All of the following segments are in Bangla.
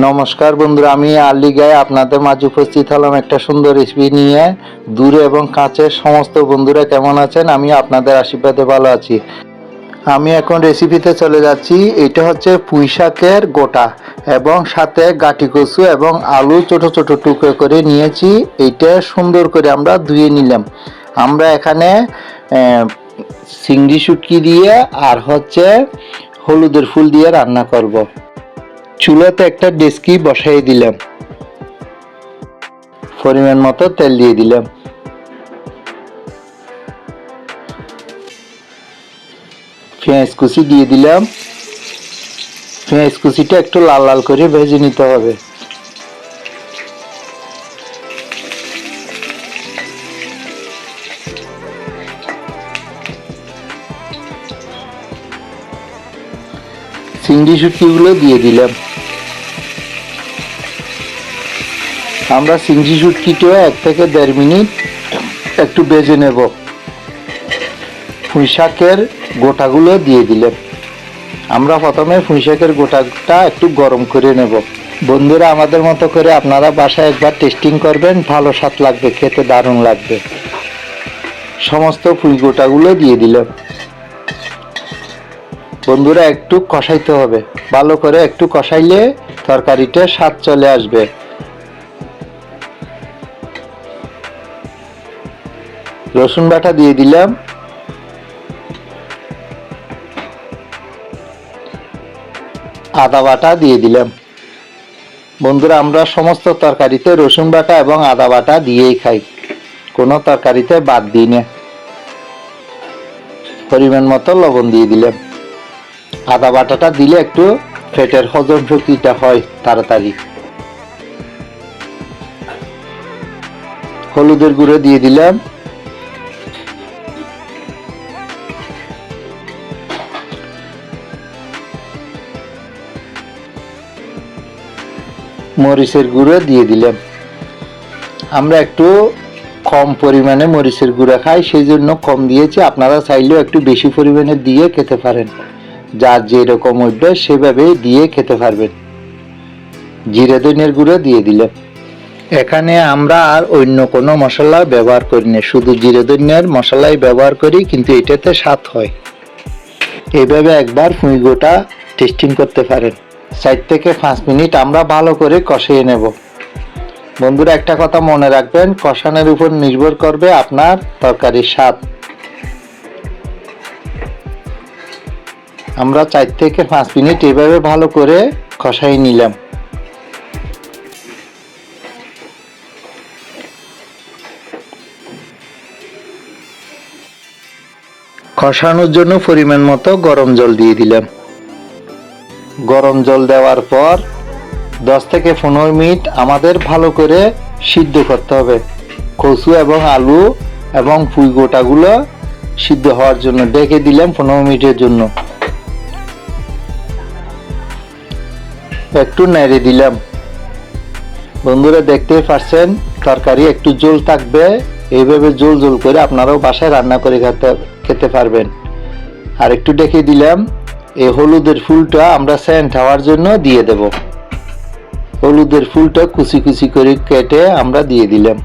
নমস্কার বন্ধুরা, আমি আলী গায়ে আপনাদের মাঝে উপস্থিত হলাম একটা সুন্দর রেসিপি নিয়ে। দূরে এবং কাছের সমস্ত বন্ধুরা কেমন আছেন? আমি আপনাদের আশীর্বাদে ভালো আছি। আমি এখন রেসিপিতে চলে যাচ্ছি। এটা হচ্ছে পুঁই শাকের গোটা এবং সাথে গাটি কচু এবং আলু ছোট ছোট টুকরো করে নিয়েছি। এইটা সুন্দর করে আমরা ধুয়ে নিলাম। আমরা এখানে চিংড়ি শুটকি দিয়ে আর হচ্ছে হলুদের ফুল দিয়ে রান্না করব। চুলাতে একটা ডেচকি বসাই দিলাম, পরিমাণ মতো তেল দিয়ে দিলাম, পেঁয়াজ কুচি দিয়ে দিলাম। পেঁয়াজ কুচিটা একটু লাল লাল করে ভেজে নিতে হবে। চিংড়ি শুটকিগুলো দিয়ে দিলাম। আমরা চিংড়ি শুটকিটা 1 থেকে 1.5 মিনিট একটু ভেজে নেব। পুঁই শাকের গোটাগুলো দিয়ে দিলাম। আমরা প্রথমে পুঁই শাকের গোটাটা একটু গরম করে নেব। বন্ধুরা, আমাদের মতো করে আপনারা বাসায় একবার টেস্টিং করবেন, ভালো স্বাদ লাগবে, খেতে দারুণ লাগবে। সমস্ত পুঁই গোটাগুলো দিয়ে দিলাম। বন্ধুরা, একটু কষাইতে হবে, ভালো করে একটু কষাইলে তরকারিতে স্বাদ চলে আসবে। রসুন বাটা দিয়ে দিলাম। আদা বাটা দিয়ে দিলাম। বন্ধুরা, আমরা সমস্ত তরকারিতে রসুন বাটা এবং আদা বাটা দিয়েই খাই, কোনো তরকারিতে বাদ দিই না। পরিমাণ মতো লবণ দিয়ে দিলাম। আদা বাটাটা দিলে একটু পেটের হজম শক্তিটা হয় তাড়াতাড়ি। হলুদের গুঁড়ো দিয়ে দিলাম। মরিচের গুঁড়ো দিয়ে দিলাম। আমরা একটু কম পরিমাণে মরিচের গুঁড়ো খাই, সেই জন্য কম দিয়েছি। আপনারা চাইলেও একটু বেশি পরিমাণে দিয়ে খেতে পারেন, যার যেরকম অভ্যাস সেভাবে দিয়ে খেতে পারবেন। জিরে ধনিয়ার গুঁড়ো দিয়ে দিলাম। এখানে আমরা আর অন্য কোনো মশলা ব্যবহার করি না, শুধু জিরে ধনিয়ার মশলাই ব্যবহার করি, কিন্তু এটাতে স্বাদ হয়। এইভাবে একবার পুঁই গোটা টেস্টিং করতে পারেন। 4 থেকে 5 মিনিট আমরা ভালো করে কষিয়ে নেব। বন্ধুরা, একটা কথা মনে রাখবেন, কষানোর উপর নির্ভর করবে আপনার তরকারির স্বাদ। আমরা 4 থেকে 5 মিনিট এভাবে ভালো করে কষাই নিলাম। কষানোর জন্য পরিমাণ মতো গরম জল দিয়ে দিলাম। গরম জল দেওয়ার পর 10 থেকে 15 মিনিট আমাদের ভালো করে সিদ্ধ করতে হবে। কচু এবং আলু এবং পুঁই গোটাগুলো সিদ্ধ হওয়ার জন্য ঢেকে দিলাম 15 মিনিটের জন্য। একটু নেড়ে দিলাম। বন্ধুরা, দেখতেই পাচ্ছেন তরকারি একটু ঝোল থাকবে। এইভাবে ঝোল ঝোল করে আপনারাও বাসায় রান্না করে খেতে পারবেন। আর একটু ঢেকে দিলাম। এই হলুদের ফুলটা আমরা সেন্ট হওয়ার জন্য দিয়ে দেব। হলুদের ফুলটা কুচি কুচি করে কেটে আমরা দিয়ে দিলাম।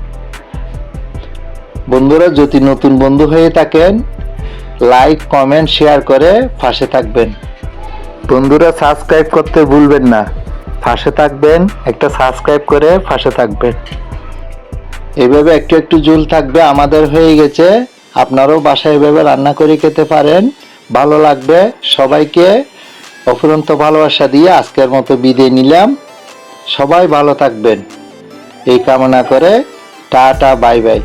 বন্ধুরা, যদি নতুন বন্ধু হয়ে থাকেন, লাইক কমেন্ট শেয়ার করে পাশে থাকবেন। বন্ধুরা, সাবস্ক্রাইব করতে ভুলবেন না, পাশে থাকবেন, একটা সাবস্ক্রাইব করে পাশে থাকবেন। এইভাবে একটু একটু ঝোল থাকবে। আমাদের হয়ে গেছে। আপনারাও বাসায় এভাবে রান্না করে খেতে পারেন, ভালো লাগবে। সবাইকে অফুরন্ত ভালোবাসা দিয়ে আজকের মতো বিদায় নিলাম। সবাই ভালো থাকবেন এই কামনা করে টাটা, বাই বাই।